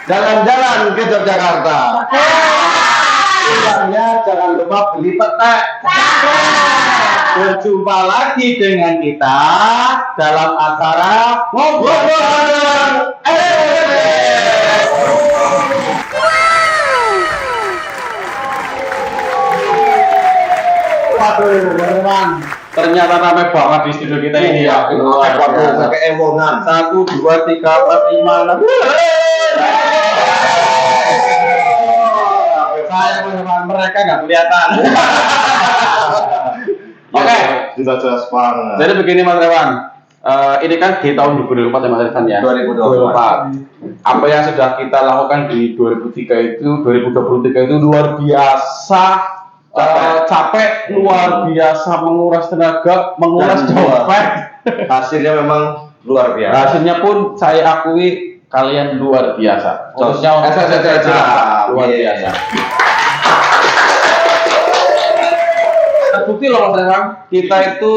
Jalan-jalan ke Yogyakarta. Pulangnya jangan lupa beli pete. Berjumpa lagi dengan kita dalam acara ngobrol bareng. Waduh, teman-teman. Ternyata ramai banget di studio kita ini ya. Luar biasa. Keemongan. 1, 2, 3, 4, 5, 6. Saya teman-teman, mereka nggak kelihatan. Oke. Sudah jelas banget. Jadi begini Mas Rewan. Ini kan di tahun 2024 ya Mas Revan ya. 2024. Apa yang sudah kita lakukan di 2023 itu luar biasa. Capek, luar biasa, menguras tenaga, menguras dompet. Hasilnya memang luar biasa. Hasilnya pun saya akui kalian luar biasa. Khususnya luar biasa. Terbukti loh Mas Revan, kita itu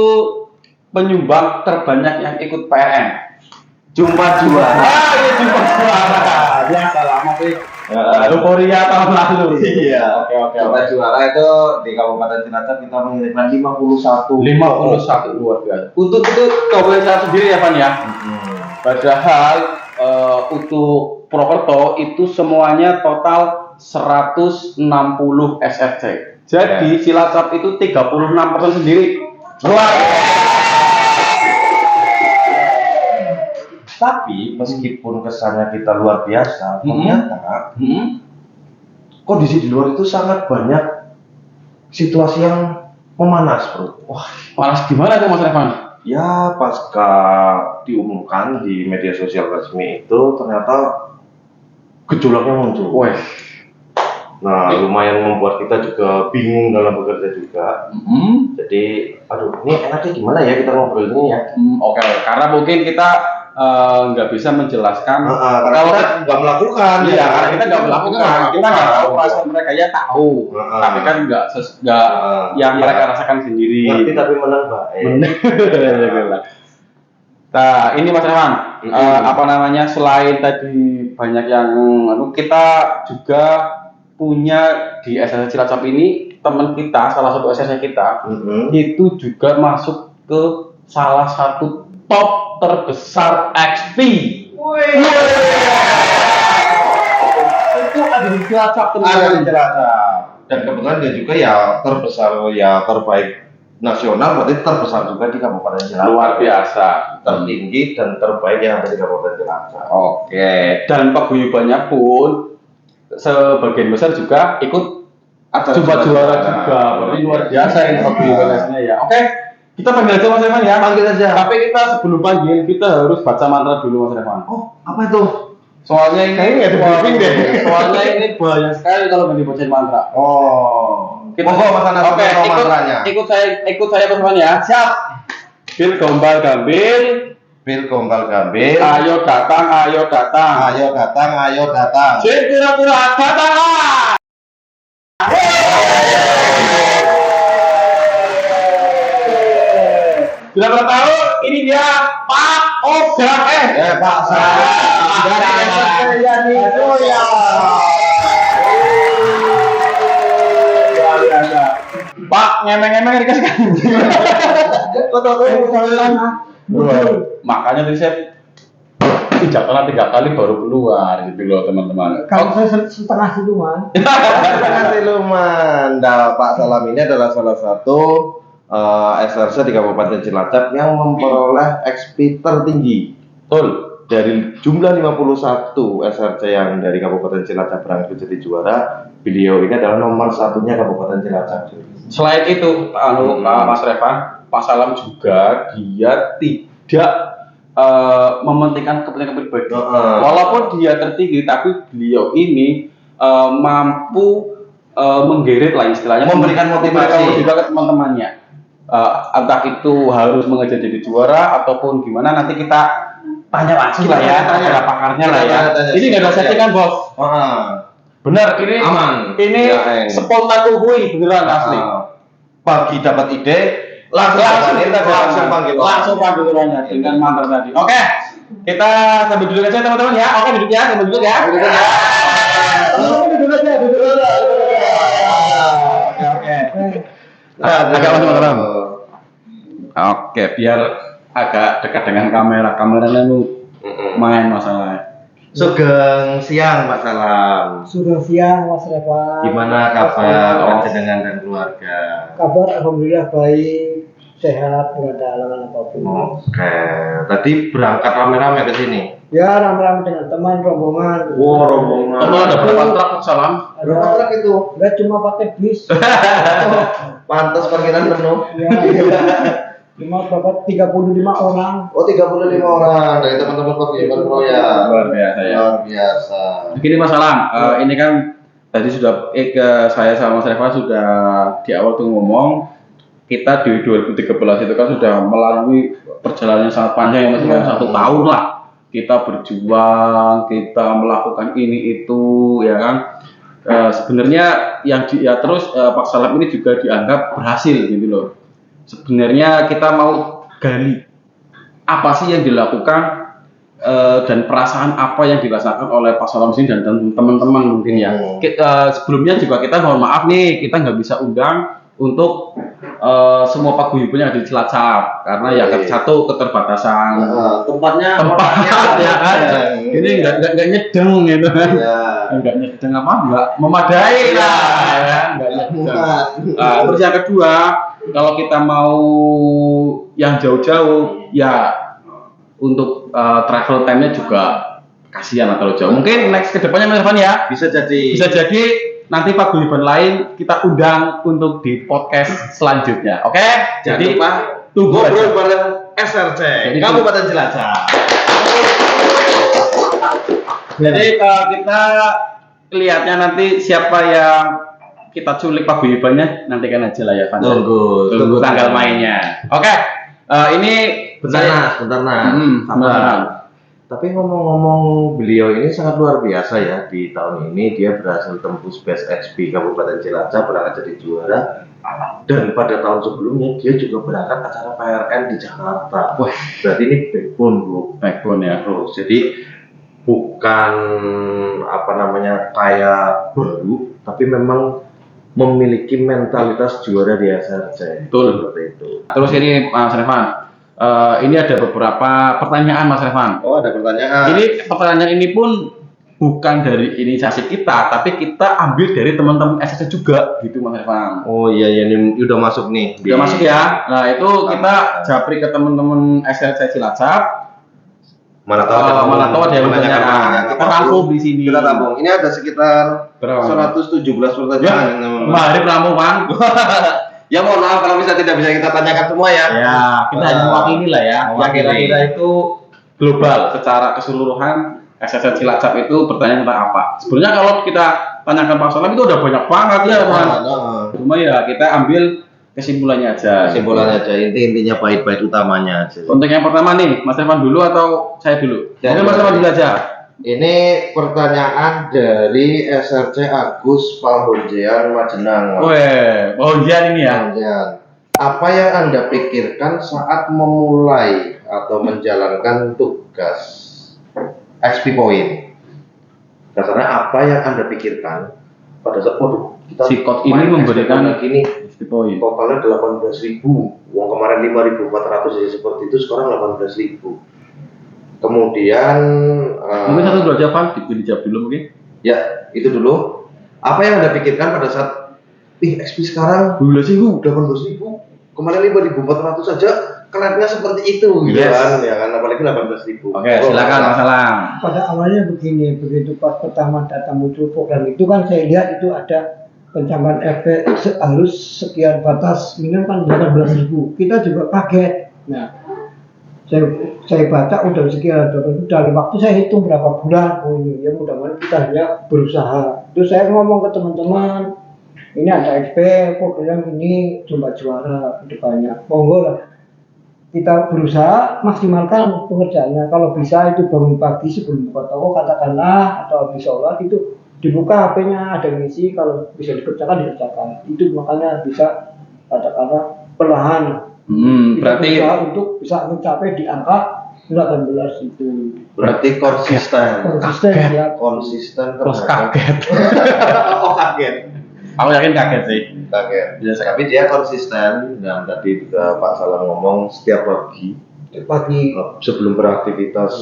penyumbang terbanyak yang ikut PRM. Jumpa juara. Iya jumpa juara. Biasa lah masih euforia tahun lalu. Iya. Oke. Jumpa juara itu di Kabupaten Cilacap kita mengirimkan 51 luar biasa. Untuk itu Kabupaten Cilacap sendiri ya Van ya. Padahal untuk Purwokerto itu semuanya total 160 SRC. Jadi Cilacap itu 36% sendiri. Tapi meskipun kesannya kita luar biasa, ternyata kondisi di luar itu sangat banyak situasi yang memanas, bro. Wah, panas gimana tuh Mas Revan? Ya, pasca diumumkan di media sosial resmi itu ternyata gejolaknya muncul. Wah. Nah, lumayan membuat kita juga bingung dalam bekerja juga. Jadi, aduh, ini enaknya gimana ya kita ngobrol ini ya? Oke, karena mungkin kita nggak bisa menjelaskan karena kita nggak melakukan. Iya, karena kita nggak melakukan. Kita nggak tahu perasaan mereka ya tahu. Tapi kan nggak yang mereka rasakan sendiri. Ngerti tapi menang baik. Nah, ini Mas Revan, apa namanya, selain tadi banyak yang kita juga punya di SSC Cilacap ini teman kita, salah satu SSC kita itu juga masuk ke salah satu top terbesar XP. Itu ada di Cilacap teman-teman. Dan kebetulan dia juga ya terbesar, ya terbaik nasional, berarti terbesar juga di Kabupaten Cilacap. Luar biasa, tertinggi dan terbaik yang ada di Kabupaten Cilacap. Oke, dan paguyubannya pun sebagian besar juga ikut jumpa juara juga. Berarti luar biasa ini paguyubannya ya. Oke, kita panggil aja Mas Revan ya. Panggil aja. Tapi kita sebelum panggil kita harus baca mantra dulu Mas Revan. Oh, apa itu? Soalnya ini kayaknya ada briefing deh. Soalnya ini banyak sekali kalau nggak dibacain mantra. Oh. Kita Oke, ikut saya Mas Revan ya. Siap. Bil gombal gambil. Bil gombal gambil. Ayo datang. Ayo datang. Jin kura-kura datanglah. Sudah pernah tahu, ini dia Pak Oga. Pak saya itu ya. Pak ngemeng-ngemeng dikasih kan. Makanya tadi saya jatuhnya 3 kali baru keluar gitu loh teman-teman. Kalau saya setengah siluman. Nah, Pak Salam ini adalah salah satu SRC di Kabupaten Cilacap yang memperoleh XP tertinggi. Betul. Dari jumlah 51 SRC yang dari Kabupaten Cilacap berhasil jadi juara, beliau ini adalah nomor satunya Kabupaten Cilacap. Selain itu, Mas Revan, Pak Salam juga dia tidak mementingkan kepentingan pribadi. Walaupun dia tertinggi, tapi beliau ini mampu menggeret lah istilahnya, memberikan motivasi juga ke teman-temannya. Entah itu harus mengejar jadi juara ataupun gimana, nanti kita tanya lagi lah ya, ada pakarnya lah ya. Ini nggak ada settingan bos. Benar, ini aman. Ini spontan kuhui beneran asli. Pagi dapat ide, langsung panggil orangnya dengan mantra tadi. Oke, Kita sambil duduk aja teman-teman ya. Oke, duduk ya, sambil duduk ya. Duduk ya. Duduk aja. Oke. Agak masuk teman-teman. Oke, biar agak dekat dengan kamera. Kameranya lu main masalahnya. Sugeng siang Pak Salam. Sudah siang Mas Reva. Gimana kabar panjenengan dan keluarga? Kabar alhamdulillah baik, sehat, nggak ada halangan apapun. Oke, tadi berangkat rame-rame ke sini. Ya rame-rame dengan teman rombongan. Wow, rombongan. Kamu ada berapa truk Salam? Berapa truk itu? Nggak cuma pakai bis. Pantas parkiran penuh. Ya, cuma berapa 35 orang. Oh, 35 orang dari teman-teman paguyuban Proya. Luar biasa ya. Luar biasa. Begini Mas Salam, ini kan tadi sudah saya sama Mas Reva sudah di awal tuh ngomong kita di 2013 itu kan sudah melalui perjalanan yang sangat panjang ya Mas, 1 tahun lah kita berjuang, kita melakukan ini itu ya kan. Sebenarnya terus Pak Salam ini juga dianggap berhasil gitu loh. Sebenarnya kita mau gali apa sih yang dilakukan dan perasaan apa yang dirasakan oleh Pak Salam sini dan teman-teman mungkin ya. Sebelumnya juga kita mohon maaf nih, kita nggak bisa undang untuk semua paguyuban yang ada di Cilacap karena ya satu keterbatasan Tempatnya ya kan. Ini nggak nyedeng gitu kan. Nggak nyedeng apa nggak memadai lah ya, nggak nyedeng. Terus yang kedua, kalau kita mau yang jauh-jauh ya untuk travel time-nya juga kasihan atau jauh. Mungkin next ke depannya Mas Irfan ya. Bisa jadi nanti paguyuban lain kita undang untuk di podcast selanjutnya. Oke? Jadi tunggu ngobrol bareng SRC Kabupaten Cilacap. Jadi kita lihatnya nanti siapa yang kita culik paguyubannya, nantikan aja lah ya Van. Tunggu tanggal mainnya. Oke. Ini Bentar nah. Tapi ngomong-ngomong, beliau ini sangat luar biasa ya. Di tahun ini dia berhasil tembus Best XP Kabupaten Cilacap, berangkat jadi juara. Dan pada tahun sebelumnya dia juga berangkat acara PRN di Jakarta. Wah, berarti ini backbone bro. Backbone ya. Jadi bukan kayak baru, tapi memang memiliki mentalitas juara di SRC. Betul. Seperti itu. Terus ini Mas Revan. Ini ada beberapa pertanyaan Mas Revan. Oh, ada pertanyaan. Ini pertanyaan ini pun bukan dari inisiasi kita, tapi kita ambil dari teman-teman SSC juga, gitu Mas Revan. Oh iya, ini udah masuk nih. Udah masuk ya. Nah itu kita japri ke teman-teman SSC Cilacap. Mana tahu ada yang bertanya. Kita tampung di sini. Kita tampung. Ini ada sekitar 117 pertanyaan. Mari Pramuan. Ya mohon maaf kalau tidak bisa kita tanyakan semua ya. Ya, kita hanya mewakili lah ya. Yang kira-kira itu global secara keseluruhan SSC Cilacap itu bertanya tentang apa. Sebenarnya kalau kita tanyakan Pak Salam itu udah banyak banget ya, Mas. Cuma ya kita ambil kesimpulannya aja. Intinya bait-bait utamanya aja. Untuk yang pertama nih, Mas Revan dulu atau saya dulu? Mungkin Mas Revan dulu aja. Ini pertanyaan dari SRC Agus Pahonjean Majenang. Pahonjean ini ya. Apa yang Anda pikirkan saat memulai atau menjalankan tugas XP Point? Dasarnya apa yang Anda pikirkan pada saat Sikot ini memberikan XP Point totalnya 18.000. Uang kemarin 5.400 jadi seperti itu, sekarang 18.000. Kemudian mungkin satu dua jawaban dijawab dulu mungkin. Ya, itu dulu. Apa yang Anda pikirkan pada saat XP sekarang 18.000, kemarin 5.400 saja, keretnya seperti itu gitu kan, ya kan, apalagi 18.000. Oke, silakan Mas Salam. Pada awalnya begini, begitu pas pertama datang muncul program itu kan saya lihat itu ada pencampan efek harus sekian batas minimum kan 18.000. Kita juga kaget. Nah, saya baca udah sekian, dari waktu saya hitung berapa bulan, ya mudah-mudahan kita hanya berusaha. Terus saya ngomong ke teman-teman, ini ada XP program ini coba juara depannya, monggo lah kita berusaha maksimalkan pengerjaannya. Kalau bisa itu bangun pagi sebelum buka toko katakanlah, atau habis sholat itu dibuka HP-nya ada misi, kalau bisa dikerjakan. Itu makanya bisa katakanlah perlahan. Berarti untuk bisa mencapai di angka 18 itu. Berarti konsisten. Konsisten ya. Konsisten Terus terhadap. kaget. Oh kaget. Aku yakin kaget sih. Kaget. Biasa. Tapi dia konsisten dan tadi juga Pak Salam ngomong setiap pagi sebelum beraktivitas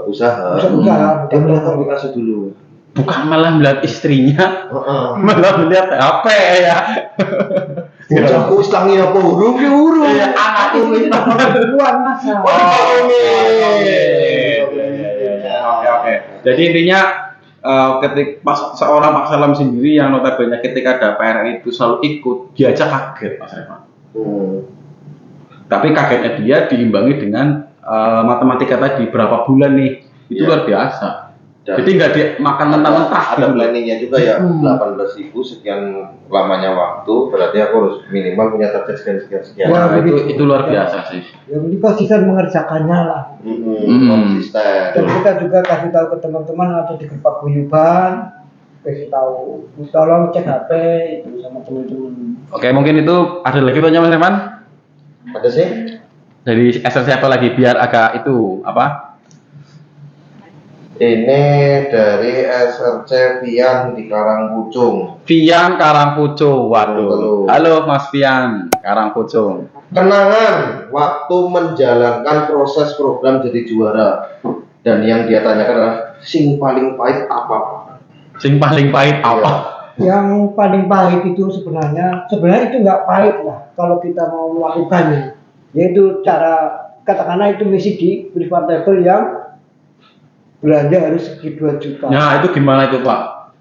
usaha dia melihat aplikasi dulu. Bukan malah melihat istrinya, malah melihat HP ya. Aku istangi apa huruf ya huruf. Iya, anak Itu perempuan masa. Oke. Jadi intinya ketika seorang Pak Salam sendiri yang notabene ketika ada PR itu selalu ikut, dia aja kaget Mas Revan. Tapi kagetnya dia diimbangi dengan matematika tadi berapa bulan nih, itu luar biasa. Jadi nggak dimakan mentah-mentah. Ada planningnya juga ya, 18.000 sekian lamanya waktu, berarti aku harus minimal punya target sekian. Wah, itu luar biasa sih. Ya ini konsisten mengerjakannya lah. Konsisten. Dan kita juga kasih tahu ke teman-teman atau di grup paguyuban, kasih tahu, tolong cek HP itu sama teman-teman. Oke, mungkin itu ada lagi tanya Mas Revan? Ada sih? Dari SLC apa lagi biar agak itu apa? Ini dari SRC Pian di Karangpucung. Pian Karangpucung, waduh. Halo. Halo Mas Pian Karangpucung. Kenangan waktu menjalankan proses program jadi juara. Dan yang dia tanyakan adalah sing paling pahit apa? Sing paling pahit apa? Yang paling pahit itu sebenarnya itu nggak pahit lah kalau kita mau melakukannya. Yaitu cara katakanlah itu misi di privat level yang belanja harus sekitar 2 juta. Nah itu gimana itu Pak?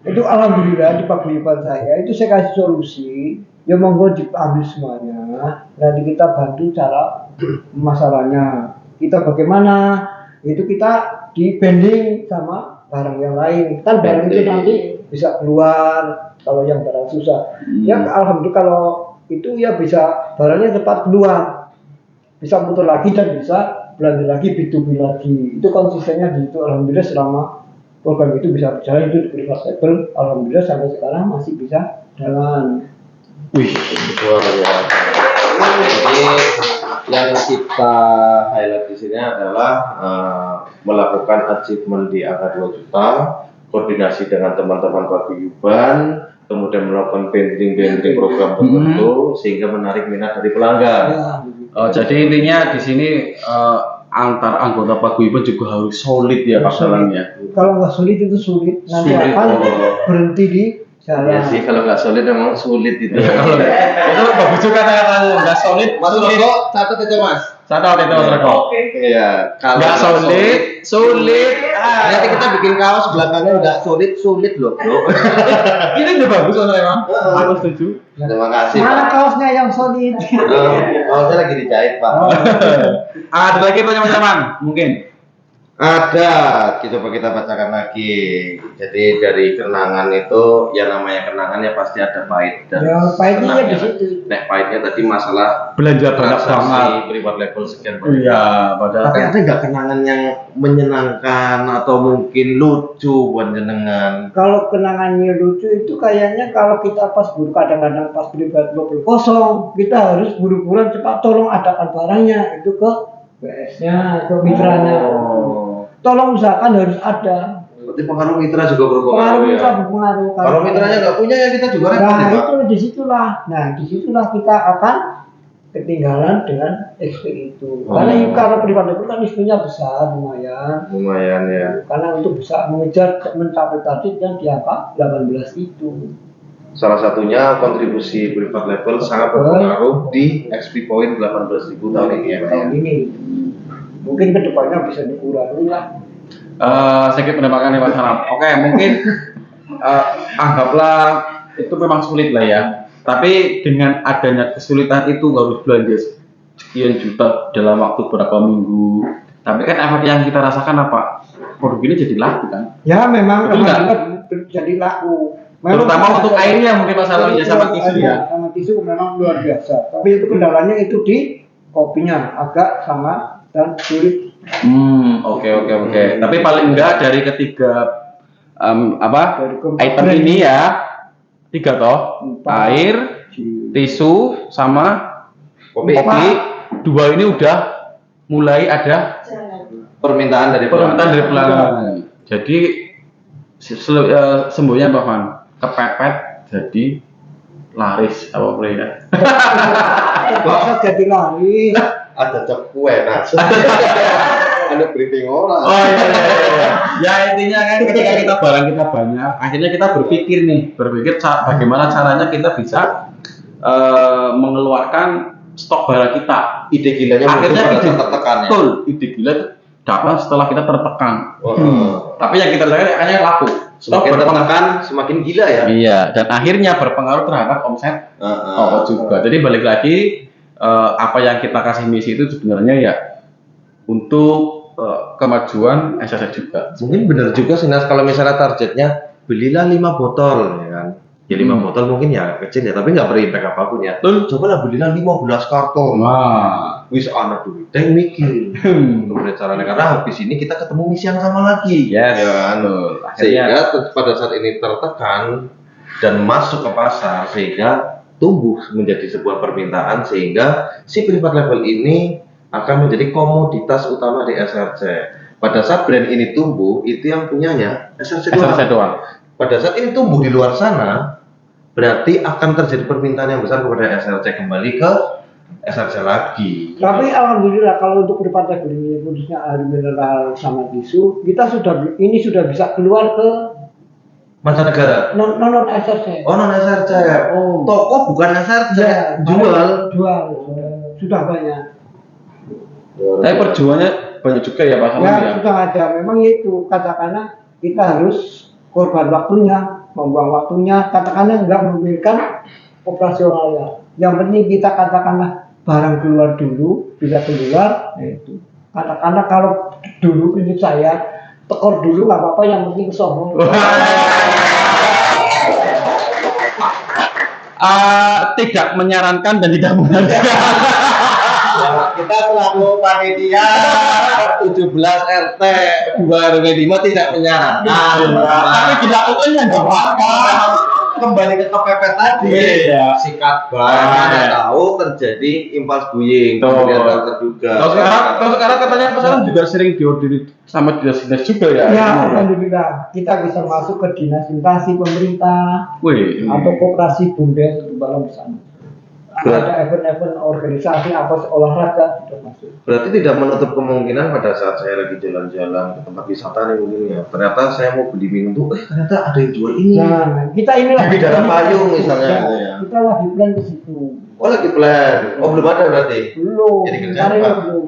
Itu alhamdulillah di paguyuban saya itu saya kasih solusi. Ya monggo diambil semuanya. Nanti kita bantu cara masalahnya. Kita bagaimana? Itu kita di banding sama barang yang lain. Kan barang itu nanti bisa keluar kalau yang barang susah. Ya alhamdulillah kalau itu ya bisa barangnya cepat keluar. Bisa muter lagi dan bisa belanja lagi, B2B lagi. Itu konsistennya di itu alhamdulillah selama program itu bisa berjalan itu di privat label, alhamdulillah sampai sekarang masih bisa jalan. Wih, luar biasa. Jadi yang kita highlight di sini adalah melakukan achievement di angka 2 juta, koordinasi dengan teman-teman paguyuban, kemudian melakukan banding program tertentu sehingga menarik minat dari pelanggan. Jadi intinya di sini antar anggota paguyuban juga harus solid ya Pak Salam ya. Kalau nggak solid itu sulit, nanti akan berhenti di jalan. Ya sih, kalau nggak solid memang sulit itu. Kalau itu bagus juga kata-katanya nggak solid. Mas Roko, catat itu Mas. Catat itu Mas Roko. Iya. Kalau nggak sulit. Nanti kita bikin kaos belakangnya nggak sulit loh bro. Ini udah bagus memang. Aku setuju. Terima kasih Mana Pak. kaosnya yang solid? Kaosnya lagi dijahit Pak. Ada lagi teman-teman mungkin. Ada, coba kita bacakan lagi. Jadi dari kenangan itu, ya namanya kenangan ya pasti ada pahit dan Ya pahitnya senangnya. di situ. Nah pahitnya tadi masalah Belanja banyak banget. transaksi privat level sekian banyak. Iya, padahal Tapi kan ada nggak kenangan yang menyenangkan atau mungkin lucu buat jenengan? Kalau kenangannya lucu itu kayaknya kalau kita pas buru kadang-kadang pas privat label kosong, kita harus buru-buruan cepat tolong adakan barangnya itu ke BS-nya, ke mitranya. Tolong usahakan harus ada. Berarti pengaruh mitra juga berpengaruh Pengaruh ya? mitra berpengaruh. Kalau mitranya nggak punya ya kita juga repot Nah ya Pak? itu disitulah kita akan ketinggalan dengan XP itu. Karena privat itu kan XP-nya besar lumayan. Lumayan ya. Karena untuk bisa mengejar mencapai target yang di angka 18 itu. Salah satunya kontribusi privat level sangat berpengaruh di XP Point 18.000 tahun ini ya Pak. Tahun ini. Mungkin kedepannya bisa dikurangi lah. sedikit pendapakan nih Pak Salam. Oke, mungkin anggaplah itu memang sulit lah ya. Tapi dengan adanya kesulitan itu harus belanja sekian juta dalam waktu berapa minggu. Tapi kan efek yang kita rasakan apa? Produk ini jadi laku kan? Ya memang jadi laku. Terutama untuk airnya mungkin Pak Salam ya sama tisu ya. Sama tisu memang luar biasa. Tapi itu kendalanya itu di kopinya agak sangat dan sulit. Oke. Tapi paling enggak dari ketiga item ini ya 3 toh, air, tisu sama kopi. 2 ini udah mulai ada permintaan dari pelanggan. Jadi sembuhnya Pak Van, kepepet jadi laris apa boleh ya? Terpaksa jadi laris. Ada cok kue nas. Ada briefing orang. Oh iya. Ya intinya kan ketika barang kita banyak, akhirnya kita berpikir bagaimana caranya kita bisa mengeluarkan stok barang kita. Ide gilanya akhirnya ide tertekan ya. Betul, ide gila itu dapat setelah kita tertekan. Tapi yang kita lakukan akhirnya laku. Semakin tertekan, semakin gila ya. Iya, dan akhirnya berpengaruh terhadap omset juga. Jadi balik lagi apa yang kita kasih misi itu sebenarnya ya untuk kemajuan SSC juga. Mungkin benar juga sih Nas, kalau misalnya targetnya belilah 5 botol ya kan. Ya 5 botol mungkin ya kecil ya, tapi nggak berimpact apapun ya. Cobalah belilah 15 karton. Wah, wis anak dulu. Dan mikir kemudian caranya, karena habis ini kita ketemu misi yang sama lagi. Yes, ya kan? Sehingga pada saat ini tertekan dan masuk ke pasar, sehingga tumbuh menjadi sebuah permintaan, sehingga si preferred level ini akan menjadi komoditas utama di SRC. Pada saat brand ini tumbuh, itu yang punyanya SRC doang. Pada saat ini tumbuh di luar sana, berarti akan terjadi permintaan yang besar kepada SRC, kembali ke SRC lagi. Tapi alhamdulillah kalau untuk preferred level ini khususnya air mineral sama tisu, kita sudah bisa keluar ke mancanegara. Non SRC. Oh, non SRC. Oh. Toko bukan SRC. Ya, jual. Sudah banyak. Tapi perjuangannya banyak juga ya Pak Salam ya. Sudah ada. Memang itu katakanlah kita harus korban waktunya, membuang waktunya, katakanlah nggak memikirkan operasionalnya. Yang penting kita katakanlah barang keluar dulu, bisa keluar, itu. Katakanlah kalau dulu prinsip saya, tekor dulu nggak apa-apa, yang penting sombong. Tidak menyarankan dan tidak menyarankan. Kita selaku panitia 17 RT 2 RW 5 tidak menyarankan. Tapi dilakukannya nggak apa-apa. Kembali ke kepepet tadi. Iya. Sikat banget tahu terjadi impuls buying, kemudian terduga. Kalau sekarang katanya pesanan juga sering diorderi sama dinas-dinas juga ya. Ya, alhamdulillah kita bisa masuk ke dinas instansi pemerintah. Wih. Atau koperasi bumdes di dalam sana. Ada event-event organisasi apa olahraga sudah masuk. Berarti tidak menutup kemungkinan pada saat saya lagi jalan-jalan ke tempat wisata nih mungkin ya, ternyata saya mau beli minum tuh, ternyata ada yang jual ini. Nah, kita ini lagi Bidara payung misalnya. Ya. Kita lagi plan ke situ. Oh lagi plan. Oh belum ada berarti. Belum. Jadi kerja Cari apa? belum.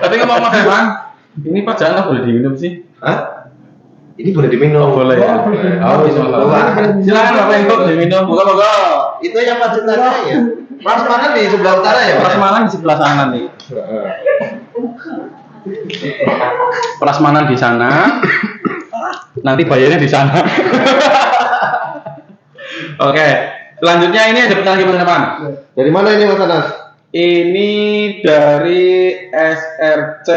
Tapi ngomong Mas Evan, ini Pak jangan boleh diminum sih. Hah? Ini boleh diminum. Oh, boleh ya. Oh, silakan Bapak Ibu diminum. Moga-moga. Itu yang Pak Cintanya ya. Prasmanan di sebelah utara ya. Prasmanan di sebelah sana nih. Prasmanan di sana. Nanti bayarnya di sana. Oke. Selanjutnya ini ada pertanyaan gimana teman? Dari mana ini Mas Anas? Ini dari SRC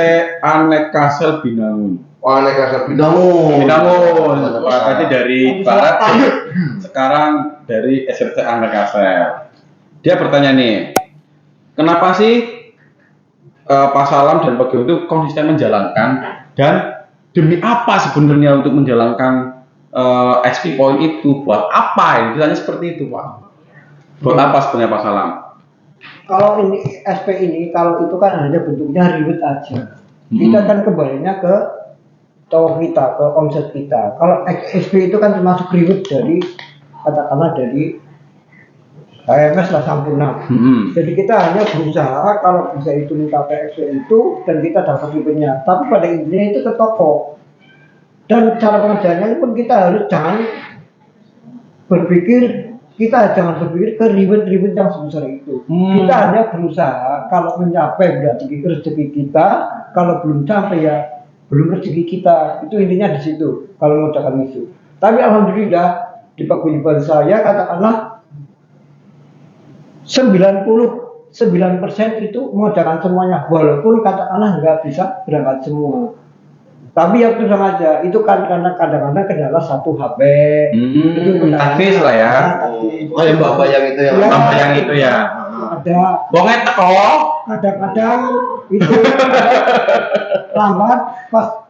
Anekasel Binangun. Oh, Anekasel Binangun. Berarti dari barat. Sekarang dari SRC Anekasel. Dia bertanya nih, kenapa sih Pak Salam dan Pak Gio itu konsisten menjalankan, dan demi apa sebenarnya untuk menjalankan XP Point itu, buat apa? Ditanya seperti itu Pak. Buat apa sebenarnya Pak Salam? Kalau ini SP ini, kalau itu kan hanya bentuknya ribet aja. Kita kan kembalinya ke toko kita, ke omset kita. Kalau XP itu kan termasuk ribet dari, katakanlah dari HMS lah sampurna. Jadi kita hanya berusaha kalau bisa itu mencapai XP itu dan kita dapat ribetnya. Tapi pada intinya itu ke toko. Dan cara pengerjaannya pun kita harus jangan berpikir ke ribet-ribet yang sebesar itu. Kita hanya berusaha, kalau mencapai berarti rezeki kita, kalau belum sampai ya belum rezeki kita. Itu intinya di situ kalau mengerjakan itu. Tapi alhamdulillah di paguyuban saya katakanlah 99% itu mengerjakan semuanya, walaupun katakanlah nggak bisa berangkat semua. Tapi yang terus aja itu kan karena kadang-kadang kendala satu HP. Taktis lah ya. Oh yang bapak yang itu ya. Bapak yang itu ya. ada. Wonge teko. Kadang-kadang itu lambat pas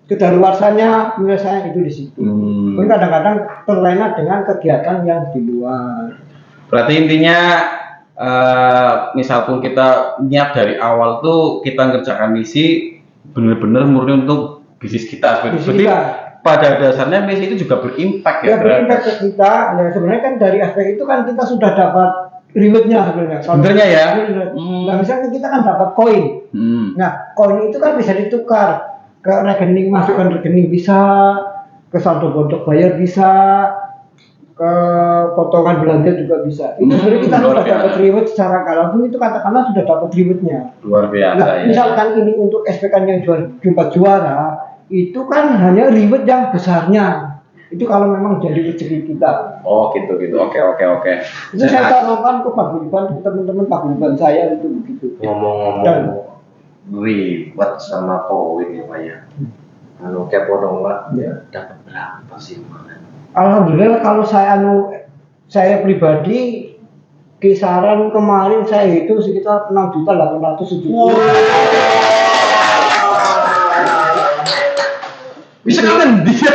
kedaluarsanya penyelesaian itu di situ. Mungkin kadang-kadang terlena dengan kegiatan yang di luar. Berarti intinya misal pun kita niat dari awal tuh kita ngerjakan misi benar-benar murni untuk bisnis kita. Berarti pada dasarnya misi itu juga berimpact ya. Ya berimpact ke kita. Ya, sebenarnya kan dari aspek itu kan kita sudah dapat rewardnya sebenarnya. Sebenarnya ya. Nah misalnya kita kan dapat koin. Nah koin itu kan bisa ditukar ke rekening, masukkan rekening bisa, ke saldo pondok bayar bisa, ke potongan belanja juga bisa. Itu sebenarnya kita sudah dapat reward secara nggak langsung, itu katakanlah sudah dapat rewardnya. Luar biasa. Nah, ya. misalkan ini untuk SPK yang jumpa juara, itu kan hanya reward yang besarnya. Itu kalau memang jadi rezeki kita. Oh gitu. Oke. Itu saya tanamkan ke paguyuban teman-teman paguyuban saya itu begitu. Ngomong-ngomong reward sama koin ya Pak ya. Anu kepo dong Pak. Ya. Dapat berapa sih Pak? Alhamdulillah kalau saya pribadi kisaran kemarin saya itu sekitar 6.870.000. Bisa kan dia?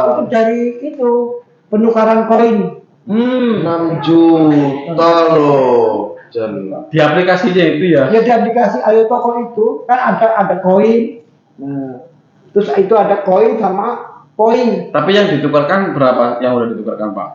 Itu dari itu penukaran koin. 6 juta loh. Di aplikasinya itu ya. Ya di aplikasi Ayo Toko itu kan ada koin. Nah, terus itu ada koin sama poin. Tapi yang ditukarkan berapa? Yang udah ditukarkan Pak?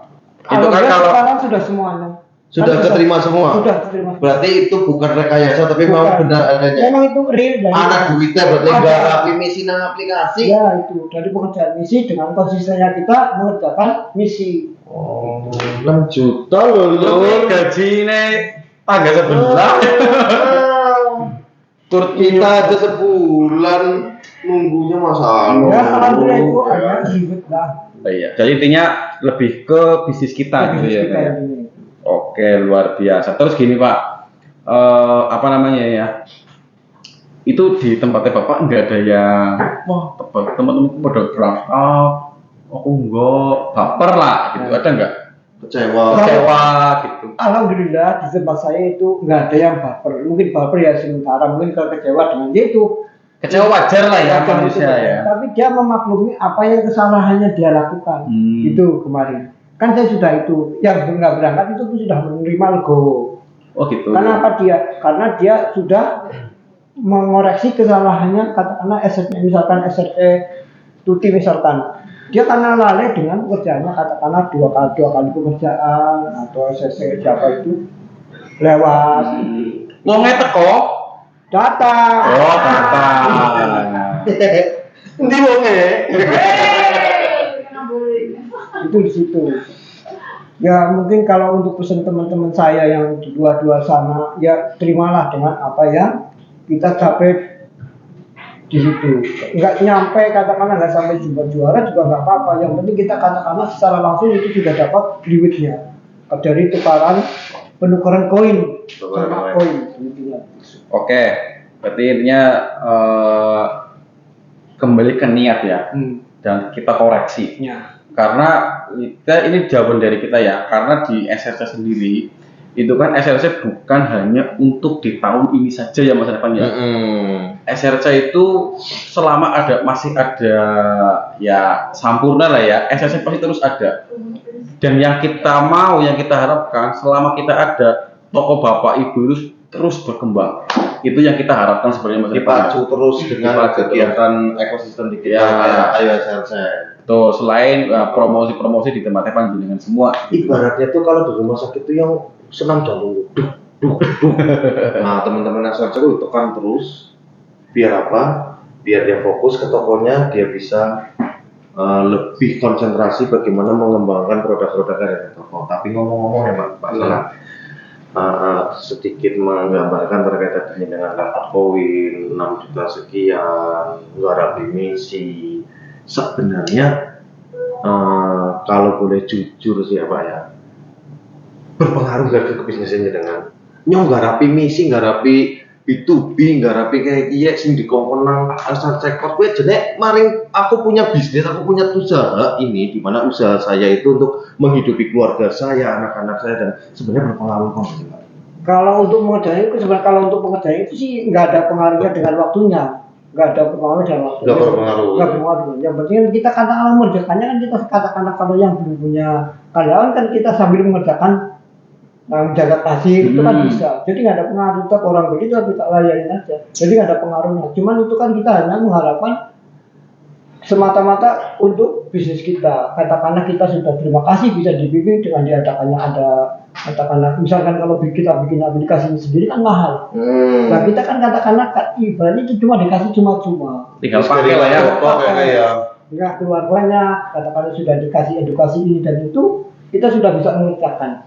Itu kan kalau sekarang sudah semuanya. Sudah keterima semua. Sudah keterima. Berarti itu bukan rekayasa tapi memang benar adanya. Memang itu real dari Anak duitnya berarti nggak rapi misi nang aplikasi. Ya itu dari pekerjaan misi dengan konsistennya kita mengerjakan misi. Oh, 6 juta loh. gajinya tangga sebelah. Turut kita aja sebulan nunggunya masalah. Ya alhamdulillah itu ada ribet lah. Iya. Jadi intinya lebih ke bisnis kita gitu ya. Kita Pak. ini. Oke, luar biasa. Terus gini Pak, apa namanya ya? Itu di tempatnya Bapak nggak ada yang, wah teman-teman pada keras, aku enggak, baper lah gitu. Ada nggak? Kecewa Gitu. Alhamdulillah di tempat saya itu nggak ada yang baper. Mungkin baper ya sementara, mungkin kalau kecewa dengan dia itu. Kecewa wajar lah ya Wajar manusia itu, ya. Tapi dia memaklumi apa yang kesalahannya dia lakukan. Itu kemarin. Kan saya sudah itu, yang nggak berangkat itu pun sudah menerima legowo. Oh gitu. Kenapa dia? Karena dia sudah mengoreksi kesalahannya, katakanlah SRT, misalkan SRT Tuti misalkan. Dia karena lalai dengan pekerjaannya, katakanlah dua kali pekerjaan atau SSC siapa itu lewat. Wonge teko. Datang. Oh, datang. Ndi wonge? Itu di situ. Ya mungkin kalau untuk pesan teman-teman saya yang di luar sana, ya terimalah dengan apa yang kita capai di situ. Nggak nyampe katakanlah nggak sampai juara juga nggak apa-apa. Yang penting kita katakanlah secara langsung itu sudah dapat rewardnya dari tukaran penukaran koin sama koin. Oke, berarti intinya kembali ke niat ya, dan kita koreksi. Ya. Karena ini jawaban dari kita ya, karena di SRC sendiri itu kan SRC bukan hanya untuk di tahun ini saja ya Mas Evan ya. SRC itu selama masih ada ya sampurna lah ya, SRC pasti terus ada. Dan yang kita mau, yang kita harapkan selama kita ada, toko bapak ibu itu terus berkembang. Itu yang kita harapkan sebenarnya Mas Evan. Dipacu terus dengan kegiatan ekosistem di kita kayak Ayo SRC. Tuh, selain promosi-promosi di tempat panjenengan semua. Ibaratnya tuh kalau di rumah sakit itu yang senam jantung duk. Nah, teman-teman SRC itu tekan terus biar apa? Biar dia fokus ke tokonya, dia bisa lebih konsentrasi bagaimana mengembangkan produk-produk dari toko. Tapi ngomong-ngomong ya Pak Salah, sedikit menggambarkan terkait tadi dengan dapat koin 6 juta sekian, luar misi. Sebenarnya kalau boleh jujur sih ya Pak ya, berpengaruh gak ke bisnisnya dengan nggak rapi misi, nggak rapi B2B ngarapi kayak iya sing dikongkon nang asal cekot kowe jene maring aku punya bisnis, aku punya usaha ini di mana usaha saya itu untuk menghidupi keluarga saya, anak-anak saya dan sebenarnya berpengaruh kok. Kalau untuk mengerjakan itu sebenarnya kalau untuk mengerjakan itu sih nggak ada pengaruhnya dengan waktunya, nggak ada pengaruh dengan waktunya. Nggak berpengaruh. Nggak berpengaruh. Yang penting kita katakan mengerjakannya kan kita katakan kalau yang belum punya karyawan kan kita sambil mengerjakan menjaga kasir itu kan bisa. Jadi nggak ada pengaruh tetap orang begitu kita layanin aja. Jadi nggak ada pengaruhnya. Cuman itu kan kita hanya mengharapkan semata-mata untuk bisnis kita. Katakanlah kita sudah terima kasih bisa dibimbing dengan diadakannya ada katakanlah misalkan kalau kita bikin aplikasi sendiri kan mahal. Nah kita kan katakanlah ibaratnya itu cuma dikasih cuma-cuma. Tinggal pakai lah ya. Enggak keluar banyak. Katakanlah sudah dikasih edukasi ini dan itu kita sudah bisa mengerjakan.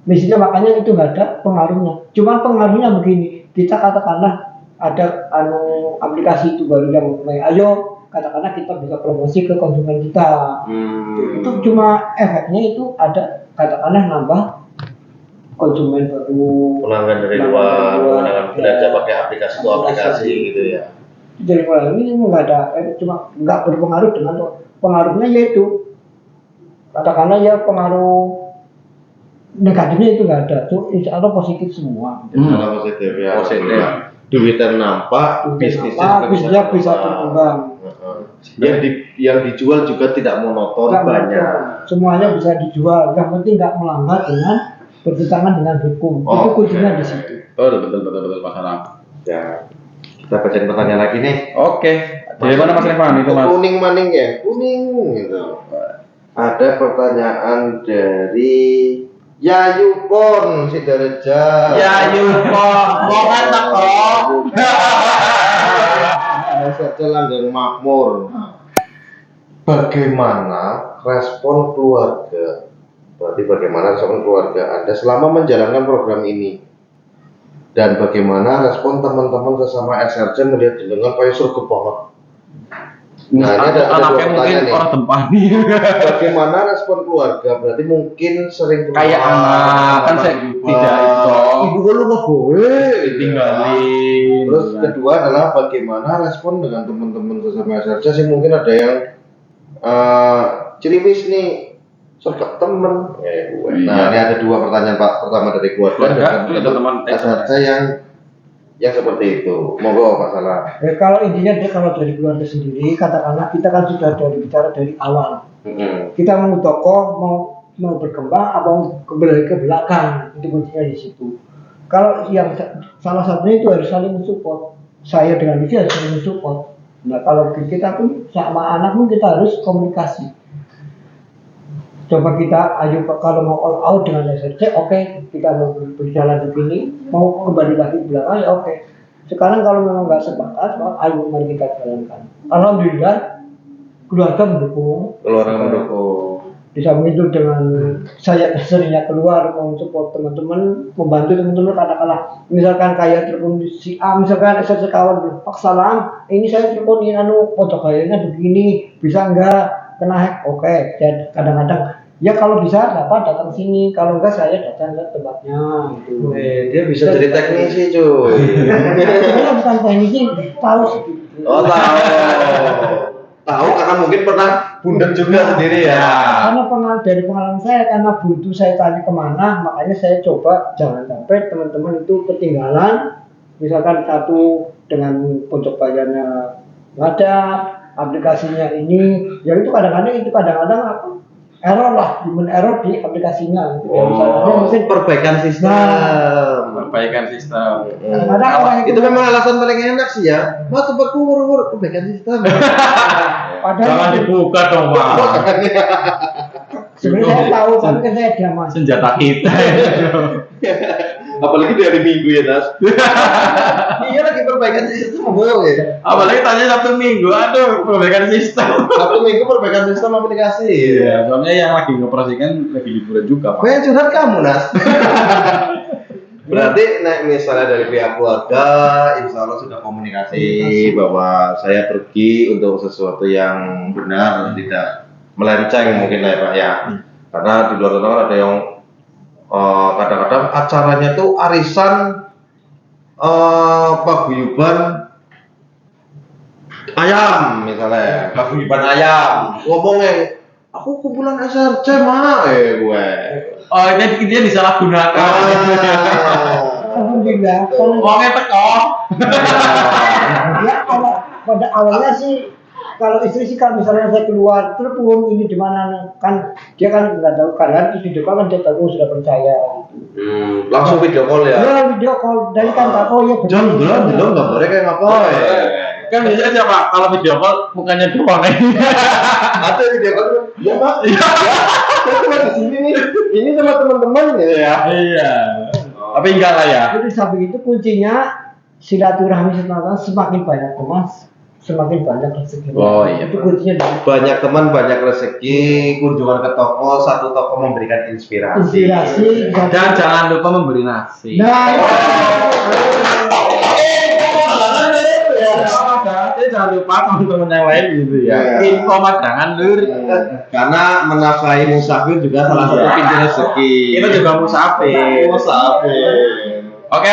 Misalnya makanya itu nggak ada pengaruhnya. Cuman pengaruhnya begini. Kita katakanlah ada aplikasi itu baru yang ayo katakanlah kita bisa promosi ke konsumen kita. Itu cuma efeknya itu ada katakanlah nambah konsumen baru, pelanggan dari luar, pelanggan belanja pakai aplikasi gitu ya. Jadi kalau ini nggak ada, cuma nggak berpengaruh dengan pengaruhnya yaitu katakanlah ya pengaruh negatifnya itu nggak ada, tuh insya Allah positif semua. Kalau positif ya. Positif. Duitnya nampak, bisnisnya bisa berkembang. Yang dijual juga tidak monoton, banyak. Semuanya bisa dijual, yang penting nggak melanggar dengan bertentangan dengan hukum. Itu kuncinya di situ. Betul Mas Anam. Ya. Kita bacain pertanyaan lagi nih. Oke. Dari mana Mas Irfan itu Mas? Kuning maning ya, kuning gitu. Ada pertanyaan dari Yayupon Sidareja. Yayupon, bukan kok. Saja Langgeng Makmur. Bagaimana respon keluarga? Berarti bagaimana respon keluarga Anda selama menjalankan program ini? Dan bagaimana respon teman-teman sesama SRC melihat dengan kayak surga banget? Nah, ini ada dua pertanyaan nih. Orang tempani. Bagaimana respon keluarga? Berarti mungkin sering kayak anak kan saya tidak itu. Ibu lu nggak boleh ditinggalin. Terus kedua adalah bagaimana respon dengan teman-teman sesama SRC sih mungkin ada yang ciriwis nih sergap temen. Nah ini ada dua pertanyaan Pak. Pertama dari keluarga dan teman SRC yang seperti itu. Monggo Pak Salah. Kalau intinya kalau dari keluarga sendiri, katakanlah kita kan sudah bicara dari awal. Kita mau tokoh mau berkembang atau kembali ke belakang, itu kuncinya di situ. Kalau yang salah satunya itu harus saling mensupport. Saya dengan dia harus saling mensupport. Nah kalau kita pun sama anak pun kita harus komunikasi. Coba kita ayo kalau mau all out dengan SRC, oke, kita mau berjalan begini, mau kembali lagi ke belakang, ya oke. Sekarang kalau memang nggak sepakat, ayo mari kita jalankan. Alhamdulillah keluarga mendukung. Di samping itu dengan saya seringnya keluar mau support teman-teman, membantu teman-teman katakanlah misalkan kayak telepon si A, misalkan SRC kawan Pak Salam, ini saya teleponin pojok kayaknya begini, bisa enggak kena hack? Oke, dan kadang-kadang ya kalau bisa dapat datang sini, kalau enggak saya datang ke tempatnya gitu. Dia bisa jadi teknisi cuy. Saya bukan teknisi, tahu sih. Oh tahu karena mungkin pernah bundar juga sendiri ya. Karena dari pengalaman saya, karena butuh saya tanya kemana, makanya saya coba jangan sampai teman-teman itu ketinggalan. Misalkan satu dengan pojok bayarnya nggak ada, aplikasinya ini, ya itu kadang-kadang apa? Error lah, human error di aplikasinya. Mungkin perbaikan sistem. Itu memang alasan paling enak sih ya. Mas tempatku perbaikan sistem. Jangan dibuka dong Pak. Sebenarnya saya tahu, tapi kan saya diaman. Senjata kita. Apalagi di hari Minggu ya Nas. Iya lagi perbaikan sistem ya. Apalagi tanya Sabtu Minggu, aduh perbaikan sistem. Sabtu Minggu perbaikan sistem aplikasi. Iya, soalnya yang lagi ngoperasikan lagi liburan juga. Kok yang curhat kamu Nas? Berarti misalnya dari pihak keluarga, insya Allah sudah komunikasi bahwa saya pergi untuk sesuatu yang benar, tidak melenceng mungkin lah ya Pak ya. Karena di luar sana ada yang kadang-kadang acaranya tuh arisan paguyuban ayam misalnya, paguyuban ayam, ngomongnya aku kumpulan SRC mah gue. Oh, ini dia disalahgunakan. Alhamdulillah. Uangnya teko. Ya kalau pada awalnya sih kalau istri sih kalau misalnya saya keluar telepon ini di mana kan dia kan nggak tahu kan di video call kan dia tahu sudah percaya. Langsung video call ya. Ya video call dari kan tahu ya benar. Belum gambarnya kayak ngapain? Kan biasanya siapa? Kalau video call mukanya doang. Atau video call ya Pak. Saya cuma di sini nih. Ini sama teman-teman ya. Iya. Tapi enggak lah ya. Jadi samping itu kuncinya silaturahmi semakin banyak teman, semakin banyak rezeki. Oh, iya. Itu kuncinya dari Banyak teman, banyak rezeki. Kunjungan ke toko, satu toko memberikan inspirasi. inspirasi. Dan jangan lupa memberi nasi. Nah, Jangan lupa teman-teman yang lain gitu ya. Iya. Info madangan lur. Karena menafkahi musafir juga salah satu pintu rezeki. Kita juga musafir. Oke.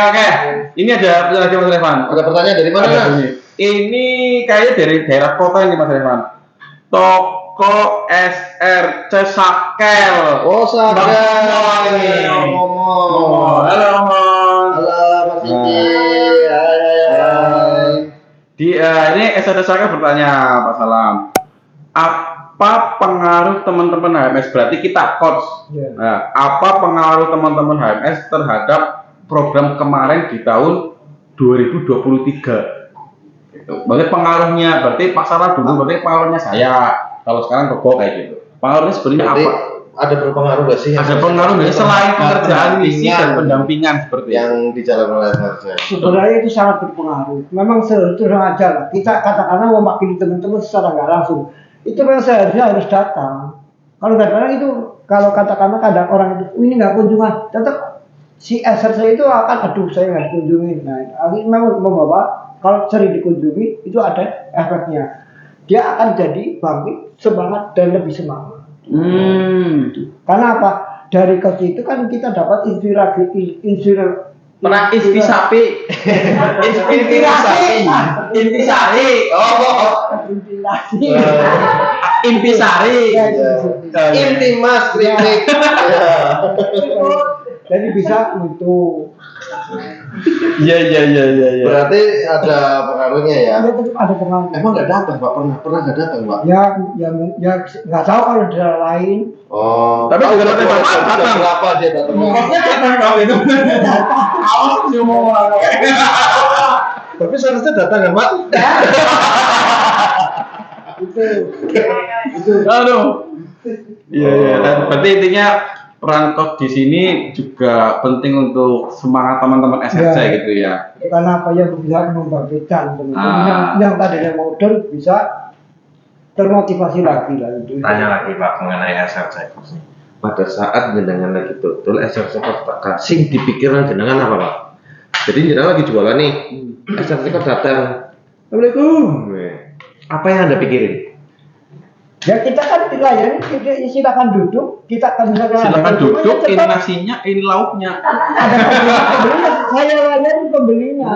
Ini ada pertanyaan lagi Mas Revan. Ada pertanyaan dari mana? Ada bunyi. Ini kayaknya dari daerah kota ini Mas Revan. Toko SRC Sakel. Oh, sadar. Ngomong. Halo, Mon. Halo, Mas Iki. Hai. Ini SRC Sakel bertanya, Pak Salam. Apa pengaruh teman-teman HMS? Berarti kita coach. Ya. Nah, apa pengaruh teman-teman HMS terhadap program kemarin di tahun 2023? Gitu. Berarti pengaruhnya, berarti pasaran dulu, berarti pengaruhnya saya. Kalau sekarang Robo kayak gitu. Pengaruhnya sebenarnya Berarti apa? ada berpengaruh nggak sih? Ada pengaruh nggak sih selain pekerjaan misi dan pendampingan seperti itu? yang dijalankan oleh SRC? sebenarnya itu sangat berpengaruh. Memang terus aja lah. Kita katakanlah mewakili teman-teman secara nggak langsung. Itu memang seharusnya harus datang. Kalau nggak datang itu, kalau katakanlah kadang orang itu, ini nggak kunjungan, tetap si SRC itu akan, aduh saya nggak dikunjungi. Nah, ini memang membawa kalau sering dikunjungi itu ada efeknya. Dia akan jadi bangkit semangat dan lebih semangat. Karena apa? Dari kerja itu kan kita dapat inspirasi. Pernah sapi. Intisari. Inspirasi. Intisari. Intimas klinik. Jadi bisa untuk Iya. Berarti ada pengaruhnya ya. tetap ada pengaruh. Emang nggak datang Pak? Pernah nggak datang Pak? Ya nggak tahu kalau di daerah lain. Oh. Tapi juga tahu datang, jam datang. berapa dia datang? Pokoknya datang kau itu. Awas sih mau orang. Tapi seharusnya datang kan Pak? Itu Aduh. Iya. Dan berarti intinya peran coach di sini juga penting untuk semangat teman-teman SRC Ya. gitu ya. karena apa yang bisa membangkitkan teman-teman yang tadinya modern bisa termotivasi lagi lah itu. Tanya lagi Pak mengenai SRC. Pada saat jenengan lagi tutul SRC kok sing dipikiran jenengan apa Pak? Jadi jenengan lagi jualan nih, SRC kok datang. Assalamualaikum. Apa yang Anda pikirin? Ya kita kan dilayani, silakan duduk, kita akan Silakan duduk, ini nasinya, ini lauknya. ada pembelinya, saya layani pembelinya.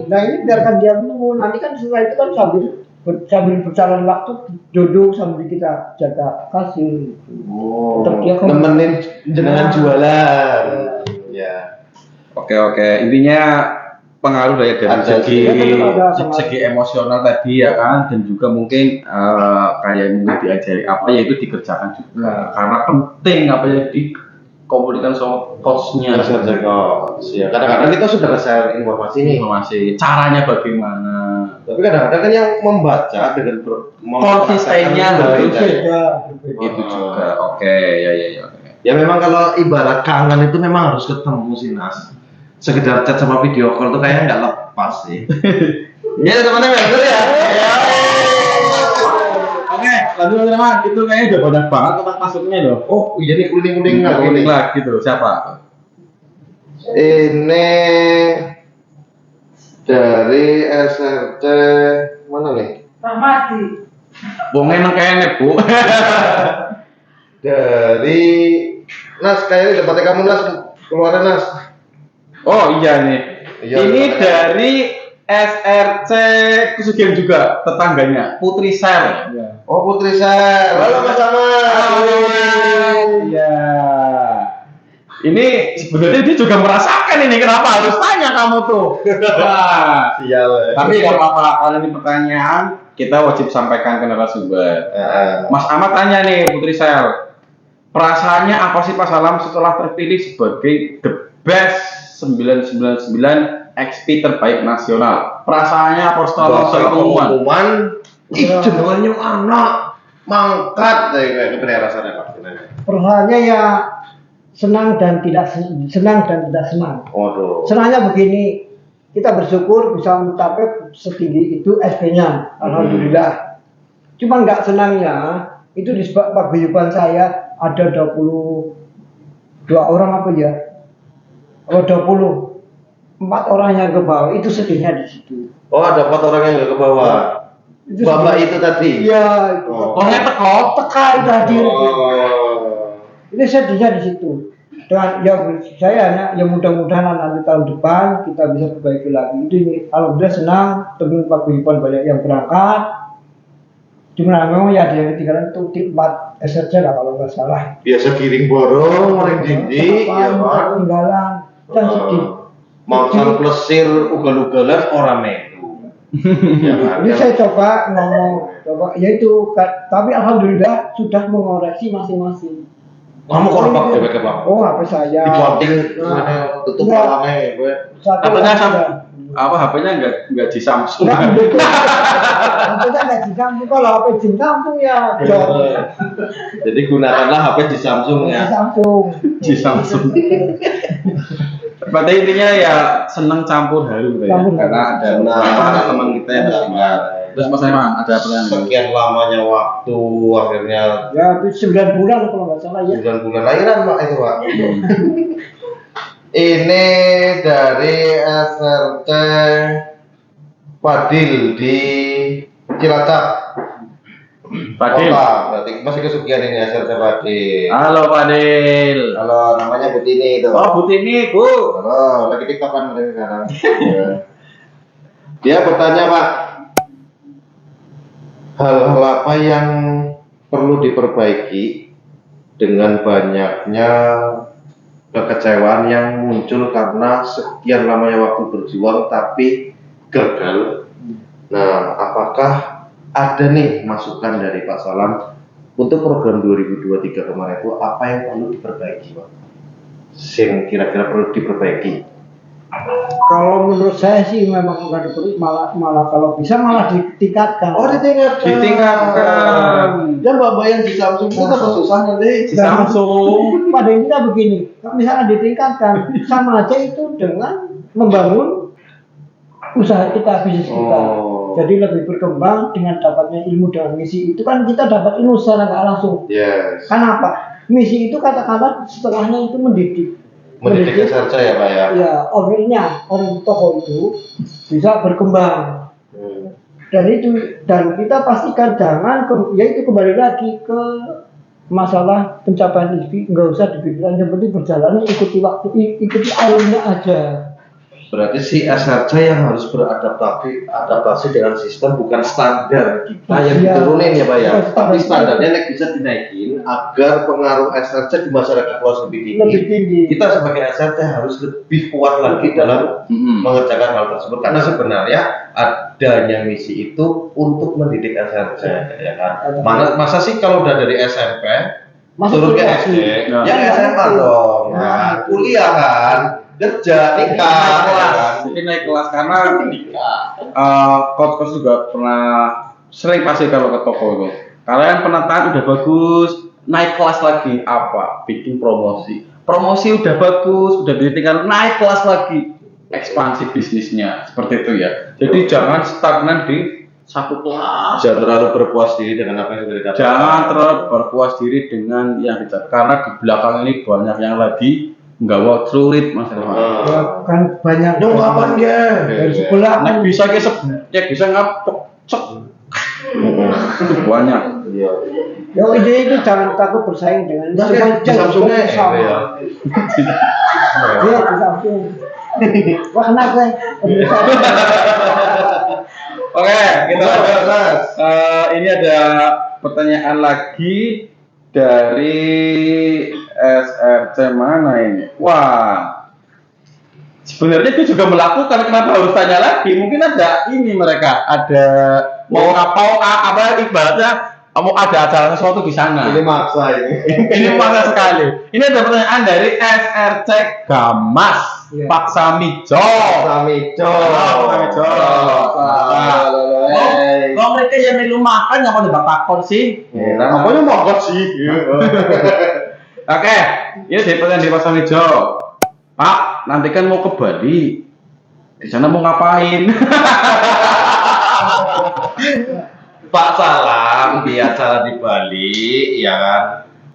Nah ini biarkan dia menunggu. Nanti kan setelah itu kan sambil berjalan waktu duduk sambil kita jaga kasih. Tetap dia kan- Nemenin jenengan jualan. Ya. Oke. Intinya pengaruh dari segi emosional tadi ya kan, dan juga mungkin kayak mungkin diajari apa yaitu dikerjakan juga karena penting apa yang dikomunikasikan sama coachnya. SRC coach. Ya, kadang-kadang kita sudah share informasi nih. Informasi caranya bagaimana, Tapi kadang-kadang kan yang membaca dengan konsistennya harus Beda. itu juga. Oke, ya. Ya memang kalau ibarat kangen itu memang harus ketemu sih Nas. Sekedar chat sama video call tuh kayaknya nggak lepas sih. Ya teman-teman ya. Oke, lanjut teman-teman. Itu kayaknya udah banyak banget tempat masuknya loh. Oh iya nih kuning-kuning nggak Kuning ini. lagi tuh. Siapa? Ini dari SRC mana nih? Rahmati. Wongnya nang kene, Bu. Dari Nas kayaknya dapatnya kamu Nas keluaran Nas. Oh iya nih. Iya, Ini makanya. dari SRC Kusugian juga tetangganya Putri Sel. Oh Putri Sel, halo Mas Ahmad. Halo, iya. Ini sebenarnya dia juga merasakan ini kenapa harus tanya kamu tuh. Nah, Sial. tapi nggak apa-apa kalau ini pertanyaan kita wajib sampaikan ke narasumber. Mas Ahmad tanya nih Putri Sel, perasaannya apa sih Pak Salam setelah terpilih sebagai the best 999 XP terbaik nasional? Perasaannya apa setelah pengumuman? Ih, jenengannya anak mangkat kayak gitu ya rasanya Pak. Perasaannya ya senang dan tidak senang. Waduh. Senangnya begini, kita bersyukur bisa mencapai setinggi itu SP-nya, alhamdulillah. Cuma nggak senangnya itu di paguyuban saya ada 22 orang apa ya? Oh 24 orang yang ke bawah, itu sedihnya di situ. Oh ada 4 orang yang nggak ke bawah. Itu Bapak sedih. itu tadi. Iya, itu. Oh. Orangnya Teka itu hadir. Oh. Ini sedihnya di situ. Dan ya saya hanya ya mudah-mudahan nanti tahun depan kita bisa perbaiki lagi. Itu alhamdulillah senang teman paguyuban banyak yang berangkat. Cuma memang ya ada yang ketinggalan itu di 4 SRC lah kalau nggak salah. Biasa giring borong, orang dindi, ya Pak. Ketinggalan dan sedih. Mangsal plesir ugal-ugalan orang metu. Ya kan? Ini saya coba ngomong, ya itu, tapi alhamdulillah sudah mengoreksi masing-masing. Kamu korban dewek Pak. Oh, HP saya. Dibanting mana tutup Enggak. palame gue. Katanya apa HP-nya nggak di Samsung. HP-nya nggak di Samsung, kalau HP di Samsung ya jauh. Jadi gunakanlah HP di Samsung Di ya. Samsung. Di Samsung. Berarti intinya ya seneng campur haru gitu ya. Campur haru. Karena ada beberapa teman kita yang tertinggal. Terus Mas Aiman ada pertanyaan? Sekian lamanya waktu akhirnya Ya, itu 9 bulan kalau nggak salah ya. bulan-bulan lahiran Pak itu Pak. Ini dari SRC Fadil di Cilacap. Fadil. Kota, berarti masih kesugihan ini SRC Fadil. Halo Fadil. Halo, namanya Butini itu. Oh Butini Bu. Halo, lagi tiktokan mereka sekarang. Ya. Dia bertanya Pak, hal-hal apa yang perlu diperbaiki dengan banyaknya kekecewaan yang muncul karena sekian lamanya waktu berjuang tapi gagal. Nah, apakah ada nih masukan dari Pak Salam untuk program 2023 kemarin itu apa yang perlu diperbaiki Pak? Yang kira-kira perlu diperbaiki? Kalau menurut saya sih memang nggak perlu, malah kalau bisa malah ditingkatkan. Oh ditingkatkan. Ditingkatkan. Dan Bapak yang di Samsung itu apa susahnya deh? Di Samsung. Pada kita begini, kalau misalnya ditingkatkan, sama aja itu dengan membangun usaha kita, bisnis kita. Oh. Jadi lebih berkembang dengan dapatnya ilmu dan misi itu kan kita dapat ilmu secara nggak langsung. Yes. Kenapa? Misi itu kata-kata setelahnya itu mendidik. Mendidik SRC ya Pak ya? Ya, orang tokoh itu bisa berkembang. Dan kita pastikan jangan yaitu kembali lagi ke masalah pencapaian mimpi, nggak usah dipikirkan, yang penting berjalan ikuti waktu, ikuti alurnya aja. Berarti si SRC yang harus adaptasi dengan sistem bukan standar kita yang Iya. diturunin ya Pak ya. Bukan Tapi standar. standarnya bisa dinaikin agar pengaruh SRC di masyarakat luas lebih Lebih tinggi. Kita sebagai SRC harus lebih kuat lagi dalam mengerjakan hal tersebut karena sebenarnya adanya misi itu untuk mendidik SRC ya kan. Masa sih kalau udah dari SMP Masuk turun ke kuliah SD, sih. ya Nah. SMA dong, Nah. kan? Kuliah kan, kerja, nikah, ya kan? Jadi naik kelas karena coach juga pernah sering pasti kalau ke toko itu. Kalian penataan udah bagus, naik kelas lagi apa? Bikin promosi. Promosi udah bagus, udah tinggal naik kelas lagi, ekspansi bisnisnya seperti itu ya. Jadi jangan stagnan di satu kelas. Jangan terlalu berpuas diri dengan apa yang sudah didapat. Jangan terlalu berpuas diri dengan yang didapat karena di belakang ini banyak yang lagi nggawa sulit Mas Elvan. Ya, kan banyak Nyong kapan ya? dari sebelah Nek bisa ke bisa ngapok cek. Itu banyak. Iya. Ya ide itu jangan takut bersaing dengan Nah, semua di Samsungnya sama. ya. Iya di Samsung. Wah kenapa? Oke, kita Oke, Mas. ini ada pertanyaan lagi dari SRC mana ini? Wah, sebenarnya dia juga melakukan, kenapa harus tanya lagi? Mungkin ada ini mereka ada mau apa ibaratnya mau ada acara sesuatu di sana. Ini maksa ini. Ini maksa sekali. Ini ada pertanyaan dari SRC Gamas, Iya. Pak Samijo. Samijo. Halo, Pak Samijo. Kalau mereka yang melu makan nggak mau dibak takon sih. Apanya makan sih? Oke, ini dari pertanyaan dari Pak Samijo. Pak, nanti kan mau ke Bali. Di sana mau ngapain? Pak Salam di acara di Bali, ya kan?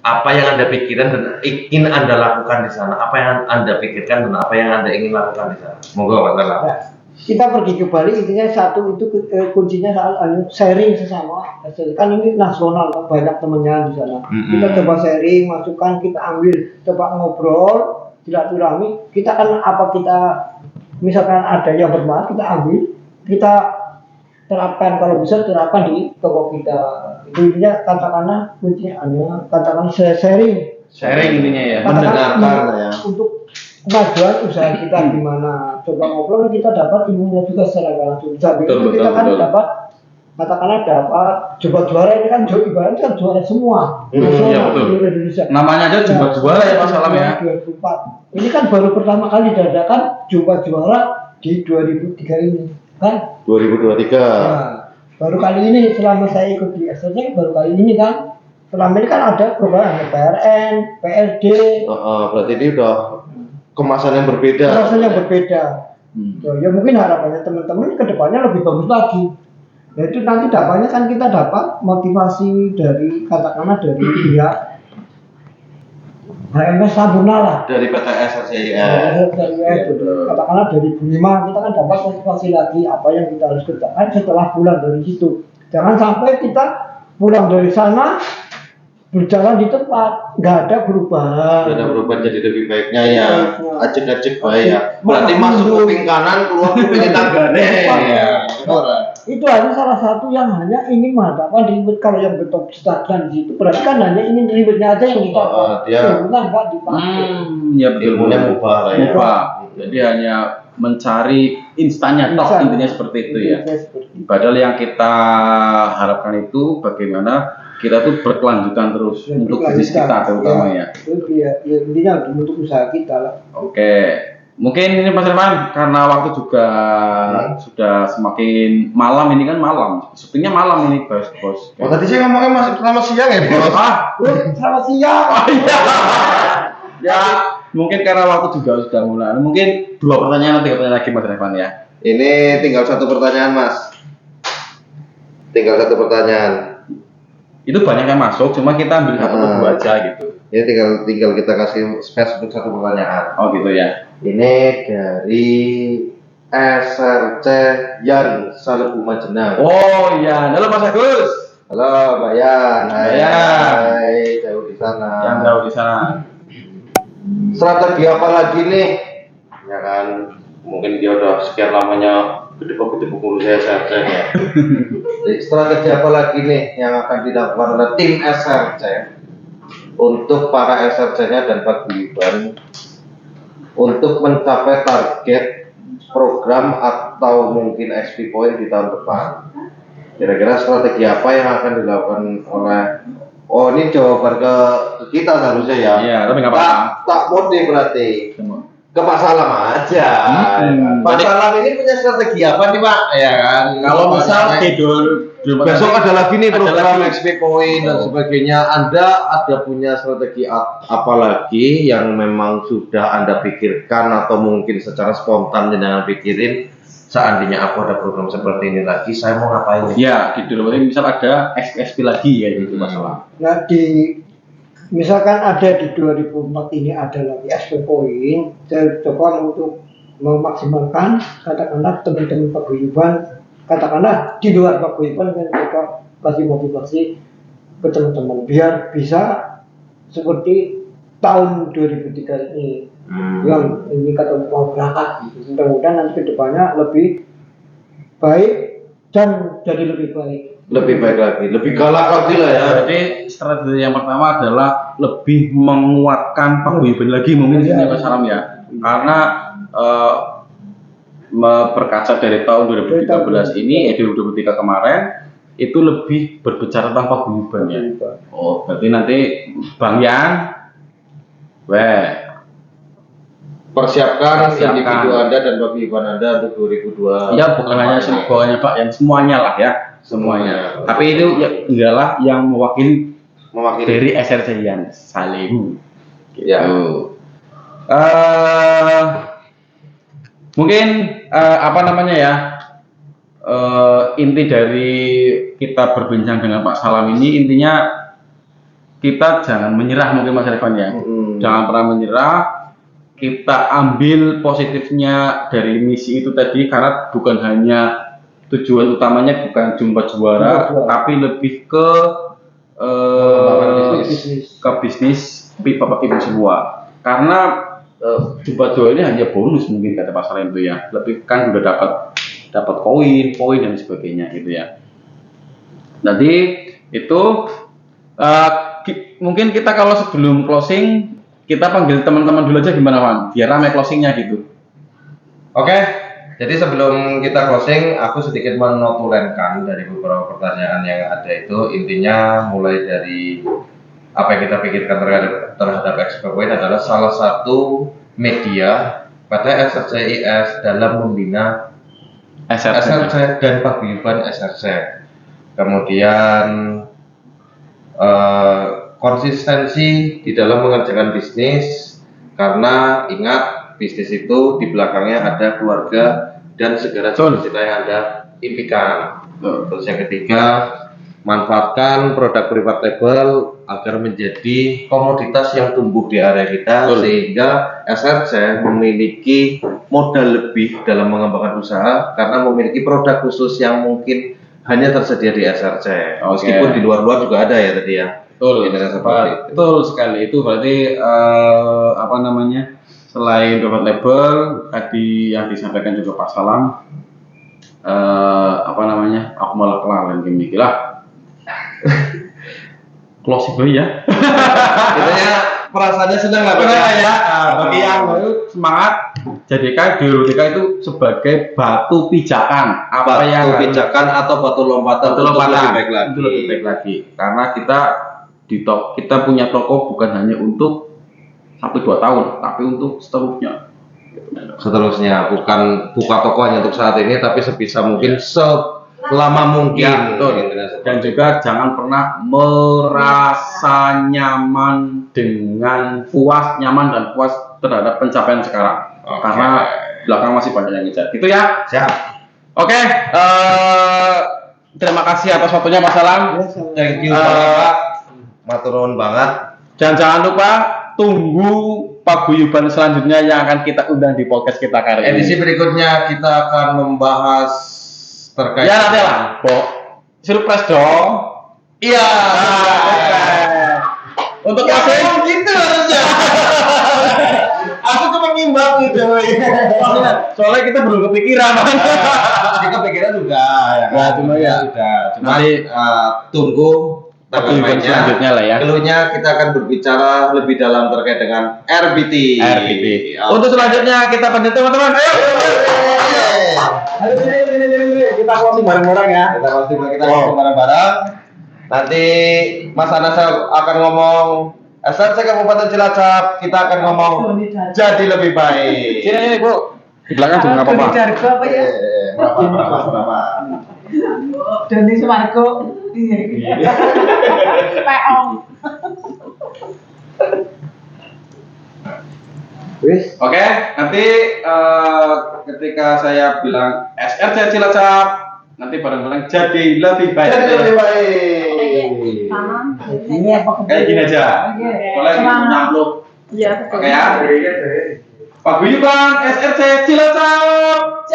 Apa yang Anda pikirkan dan ingin Anda lakukan di sana? Apa yang Anda pikirkan dan apa yang Anda ingin lakukan di sana? Monggo Pak Salam. Ya, kita pergi ke Bali intinya satu itu kuncinya soal sharing sesama. Kan ini nasional banyak temennya di sana. Kita coba sharing, masukan kita ambil, coba ngobrol, silaturahmi. Kita kan apa kita misalkan ada yang bermanfaat kita ambil, kita terapkan kalau bisa terapkan di toko kita. Itu intinya katakanlah kuncinya hanya katakan sharing. Sharing intinya ya. Mendengarkan ya. Untuk kemajuan usaha kita gimana, coba ngobrol kita dapat ilmunya juga secara langsung. Sambil itu kita kan dapat katakanlah dapat juara ini kan ibaratnya kan juara semua. Iya betul. Seluruh Indonesia. Namanya aja juara ya Pak Salam ya. 2004. Ini kan baru pertama kali diadakan juara di 2003 ini kan. 2023. Nah, baru kali ini selama saya ikut di SRC baru kali ini kan. Selama ini kan ada program PRN, PLD. Berarti ini udah kemasan yang berbeda. Kemasan yang berbeda. Ya mungkin harapannya teman-teman ke depannya lebih bagus lagi. Yaitu nanti dapatnya kan kita dapat motivasi dari katakanlah dari pihak HMS Sabuna lah. Dari PT SRCIN. Katakanlah dari Bunima kita kan dapat motivasi lagi apa yang kita harus kerjakan setelah pulang dari situ. Jangan sampai kita pulang dari sana berjalan di tempat nggak ada perubahan. Ada perubahan jadi lebih baiknya ya. Ajek-ajek baik ya. Berarti masuk kuping kanan keluar kuping tanggane. Ya. Itu hanya salah satu yang hanya ingin menghadapkan ribet. Kalau yang betul stagnan di situ berarti kan hanya ingin ribetnya aja yang kita nggak dipakai. Ya betul. Ilmunya mubah lah ya. Mubah. Jadi hanya mencari instannya tok intinya seperti itu ya. Padahal yang kita harapkan itu bagaimana kita tuh berkelanjutan terus untuk bisnis kita terutama ya. Ya intinya untuk usaha kita lah. Oke. Mungkin ini Mas Herman karena waktu juga sudah semakin malam ini kan malam. Syutingnya malam ini bos. Oh tadi saya ngomongnya masih selamat siang ya bos. Selamat siang. Oh iya. Ya mungkin karena waktu juga sudah mulai. Mungkin 2 pertanyaan atau 3 pertanyaan lagi Mas Herman ya. Ini tinggal 1 pertanyaan Mas. Tinggal 1 pertanyaan. Itu banyak yang masuk, cuma kita ambil 1 atau 2 aja gitu. Ini tinggal kita kasih space untuk 1 pertanyaan. Oh gitu ya. Ini dari SRC Yan Salebu Majenang. Oh iya, halo Mas Agus. Halo Mbak Yan. Mbak Yan. Hai, jauh di sana. Yang jauh di sana. Strategi apa lagi nih? Ya kan, mungkin dia udah sekian lamanya gede guru saya SRC ya. Strategi apa lagi nih yang akan dilakukan oleh tim SRC untuk para SRC-nya dan paguyuban untuk mencapai target program atau mungkin XP Point di tahun depan? Kira-kira strategi apa yang akan dilakukan oleh ini jawaban ke kita seharusnya ya. Iya, tapi nggak apa-apa. Tak mode berarti ke Pak Salam aja. Pak Salam ini punya strategi apa nih Pak? Ya kan. Kalau misal besok ada lagi nih ada program lagi. XP Point dan sebagainya. Anda ada punya strategi apa lagi yang memang sudah Anda pikirkan atau mungkin secara spontan jangan pikirin? Seandainya aku ada program seperti ini lagi, saya mau ngapain? Ya, gitu loh. Misal ada XP lagi ya gitu masalah. Nah misalkan ada di 2004 ini ada lagi XP Point, saya coba untuk memaksimalkan katakanlah teman-teman paguyuban, katakanlah di luar paguyuban kan mereka kasih motivasi ke teman-teman biar bisa seperti tahun 2003 ini yang ini kata mau berangkat gitu. Mudah-mudahan nanti kedepannya lebih baik dan jadi lebih baik. Lebih baik lagi, lebih galak lagi lah ya. Jadi strategi yang pertama adalah lebih menguatkan paguyuban lagi mungkin di sini Mas Salam ya. Karena berkaca dari tahun 2013 ini, 2023 kemarin itu lebih berbicara tentang paguyuban ya. Oh, berarti nanti Bang Yan, Persiapkan individu Anda dan paguyuban Anda untuk 2002. ya bukan hanya semuanya Pak, yang semuanya lah ya, semuanya. Tapi itu ya, ialah yang mewakili dari SRC Yan Salim. Ya. Mungkin apa namanya ya, inti dari kita berbincang dengan Pak Salam ini intinya kita jangan menyerah mungkin Mas Revan ya. Jangan pernah menyerah. Kita ambil positifnya dari misi itu tadi, karena bukan hanya tujuan utamanya bukan jumpa juara, tapi lebih ke bisnis Bapak Ibu semua. Karena jumpa juara ini hanya bonus mungkin kata Pak Salam itu ya. Lebih kan udah dapat poin dan sebagainya gitu ya. Jadi itu mungkin kita kalau sebelum closing kita panggil teman-teman dulu aja gimana Wan? Biar ramai closingnya gitu. Oke, jadi sebelum kita closing, aku sedikit menotulenkan dari beberapa pertanyaan yang ada itu. Intinya mulai dari apa yang kita pikirkan terhadap Expo Point adalah salah satu media PT SRCIS dalam membina SRC dan paguyuban SRC. Kemudian konsistensi di dalam mengerjakan bisnis, karena ingat bisnis itu di belakangnya ada keluarga dan segala cita-cita yang Anda impikan. Terus yang ketiga, manfaatkan produk private label agar menjadi komoditas yang tumbuh di area kita, sehingga SRC memiliki modal lebih dalam mengembangkan usaha karena memiliki produk khusus yang mungkin hanya tersedia di SRC. Meskipun di luar-luar juga ada ya tadi ya. Betul sekali. Itu berarti apa namanya, selain private label tadi yang disampaikan juga Pak Salam, apa namanya, aku malah kelalen gini lah. Closing dulu ya. Katanya perasaannya senang lah ya. Bagi yang baru semangat, jadikan geodetika itu sebagai batu pijakan. Pijakan atau batu lompatan untuk lebih baik lagi. Karena kita punya toko bukan hanya untuk 1-2 tahun, tapi untuk seterusnya. Bukan buka toko hanya untuk saat ini, tapi sebisa mungkin selama mungkin. Dan juga jangan pernah merasa nyaman dan puas terhadap pencapaian sekarang. Karena belakang masih banyak yang ngejar. Gitu ya. Siap. Oke. Terima kasih atas waktunya Mas Salam. Thank you Pak. Matur nuwun banget. Dan jangan lupa tunggu paguyuban selanjutnya yang akan kita undang di podcast kita kali ini. Edisi berikutnya kita akan membahas terkait. Ya nanti lah, surprise dong. Iya. Untuk closing gitu harusnya. Aku cuma ngimbang gitu. Soalnya kita belum kepikiran. Kepikiran juga ya. Nah, cuma nanti tunggu paguyuban selanjutnya lah ya. Keluarnya kita akan berbicara lebih dalam terkait dengan RBT. Untuk selanjutnya kita panggil teman-teman. Ayo. Kita closing bareng-bareng ya. Kita closing bareng-bareng. Nanti Mas Anas akan ngomong SRC Kabupaten Cilacap, kita akan ngomong jadi lebih baik. Sini Bu. Di belakang juga apa-apa. Berapa ya? Berapa? Doni Sumargo. Iya. Peong. Oke, nanti ketika saya bilang SRC Cilacap, nanti bareng-bareng jadi lebih baik. Jadi lebih baik. Kayak gini aja. Boleh nyampluk. Iya. Oke ya. Paguyuban SRC Cilacap.